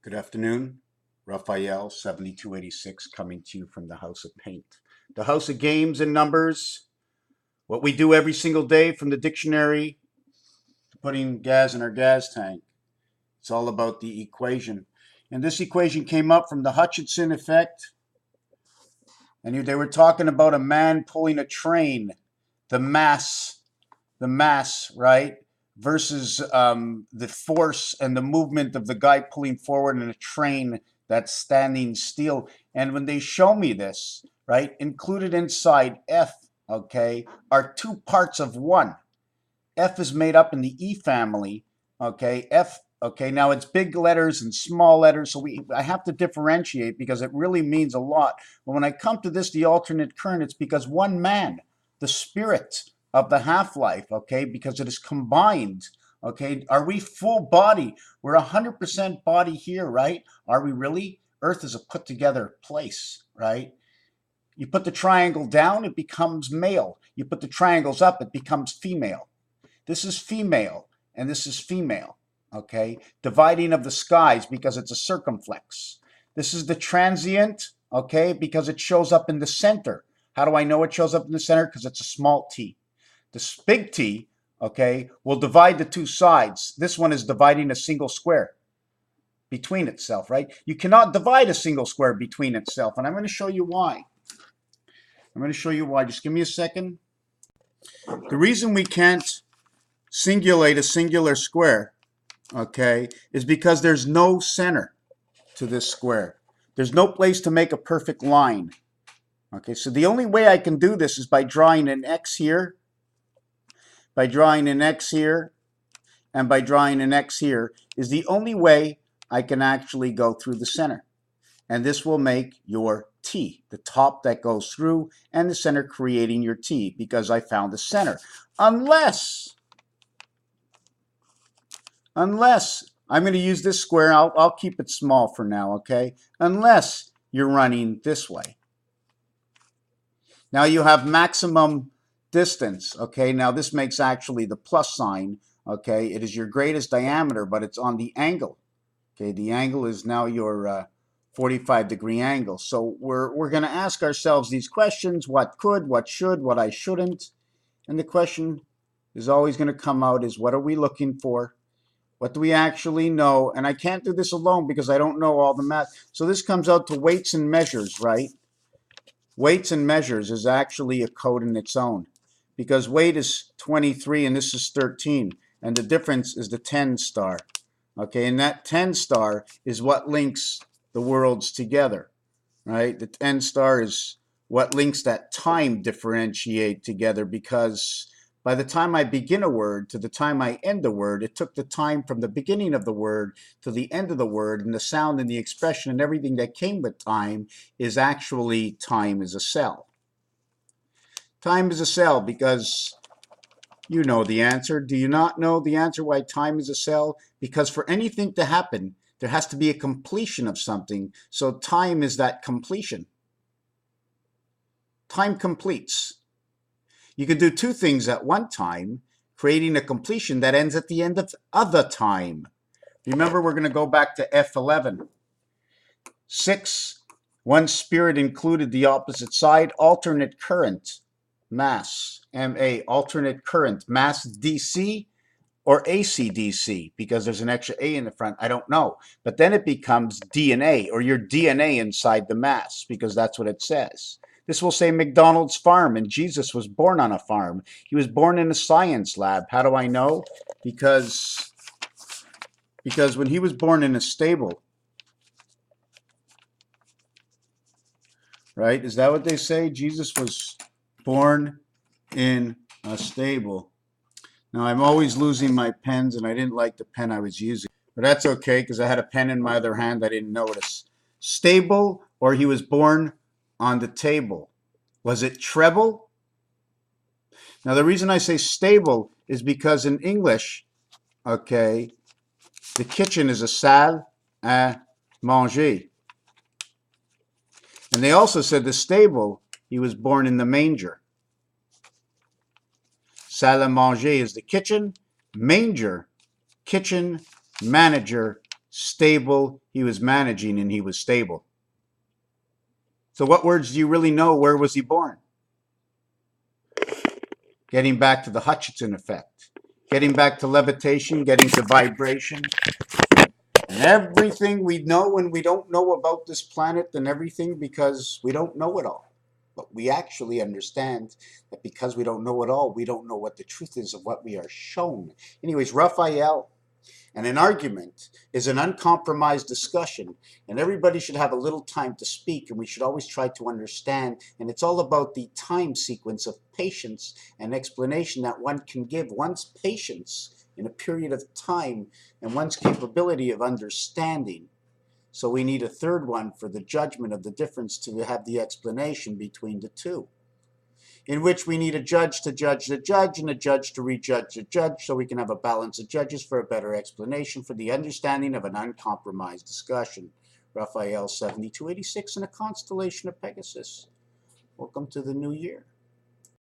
Good afternoon. Raphael, 7286, coming to you from the House of Paint. The House of Games and Numbers. What we do every single day from the dictionary to putting gas in our gas tank. It's all about the equation. And this equation came up from the Hutchinson effect. And they were talking about a man pulling a train, the mass, right? Versus the force and the movement of the guy pulling forward in a train that's standing still. And when they show me this, right, included inside F, okay, are two parts of one. F is made up in the E family, okay, F, okay, now it's big letters and small letters, so I have to differentiate because it really means a lot. But when I come to this, the alternate current, it's because one man, the spirit of the half-life, okay, because it is combined, okay, are we full body? We're 100% body here, right? Are we really? Earth is a put-together place, right? You put the triangle down, it becomes male. You put the triangles up, it becomes female. This is female, and this is female, okay? Dividing of the skies because it's a circumflex. This is the transient, okay, because it shows up in the center. How do I know it shows up in the center? Because it's a small t. This big T, okay, will divide the two sides. This one is dividing a single square between itself, right? You cannot divide a single square between itself, and I'm going to show you why. Just give me a second. The reason we can't singulate a singular square, okay, is because there's no center to this square. There's no place to make a perfect line. Okay, so the only way I can do this is by drawing an X here, and by drawing an X here, is the only way I can actually go through the center. And this will make your T, the top that goes through, and the center creating your T, because I found the center. Unless I'm going to use this square, I'll keep it small for now, okay? Unless you're running this way. Now you have maximum distance, okay? Now this makes actually the plus sign, okay? It is your greatest diameter, but it's on the angle, okay? The angle is now your 45-degree angle. So we're going to ask ourselves these questions: what could, what should, what I shouldn't. And the question is always going to come out is, what are we looking for? What do we actually know? And I can't do this alone because I don't know all the math. So this comes out to weights and measures, right? Weights and measures is actually a code in its own, because weight is 23 and this is 13. And the difference is the 10 star. Okay, and that 10 star is what links the worlds together, right? The 10 star is what links that time differentiate together, because by the time I begin a word to the time I end a word, it took the time from the beginning of the word to the end of the word, and the sound and the expression and everything that came with time is actually time is a cell. Time is a cell because you know the answer. Do you not know the answer why time is a cell? Because for anything to happen, there has to be a completion of something. So time is that completion. Time completes. You can do two things at one time, creating a completion that ends at the end of other time. Remember, we're going to go back to F11. 6, one spirit included the opposite side, alternate current, mass, MA, alternate current, mass DC or AC/DC, because there's an extra A in the front, I don't know. But then it becomes DNA, or your DNA inside the mass, because that's what it says. This will say McDonald's farm, and Jesus was born on a farm. He was born in a science lab. How do I know? Because when he was born in a stable, right? Is that what they say? Jesus was born in a stable. Now, I'm always losing my pens, and I didn't like the pen I was using. But that's okay, because I had a pen in my other hand I didn't notice. Stable, or he was born on the table. Was it treble? Now, the reason I say stable is because in English, okay, the kitchen is a salle à manger. And they also said the stable, he was born in the manger. Salle à manger is the kitchen, manger, kitchen, manager, stable, he was managing, and he was stable. So what words do you really know? Where was he born? Getting back to the Hutchinson effect, getting back to levitation, getting to vibration, and everything we know and we don't know about this planet and everything because we don't know it all. But we actually understand that because we don't know it all, we don't know what the truth is of what we are shown. Anyways, Raphael, and an argument is an uncompromised discussion, and everybody should have a little time to speak, and we should always try to understand. And it's all about the time sequence of patience and explanation that one can give one's patience in a period of time and one's capability of understanding. So we need a third one for the judgment of the difference to have the explanation between the two, in which we need a judge to judge the judge and a judge to rejudge the judge, so we can have a balance of judges for a better explanation for the understanding of an uncompromised discussion. Raphael 7286 in a constellation of Pegasus. Welcome to the new year.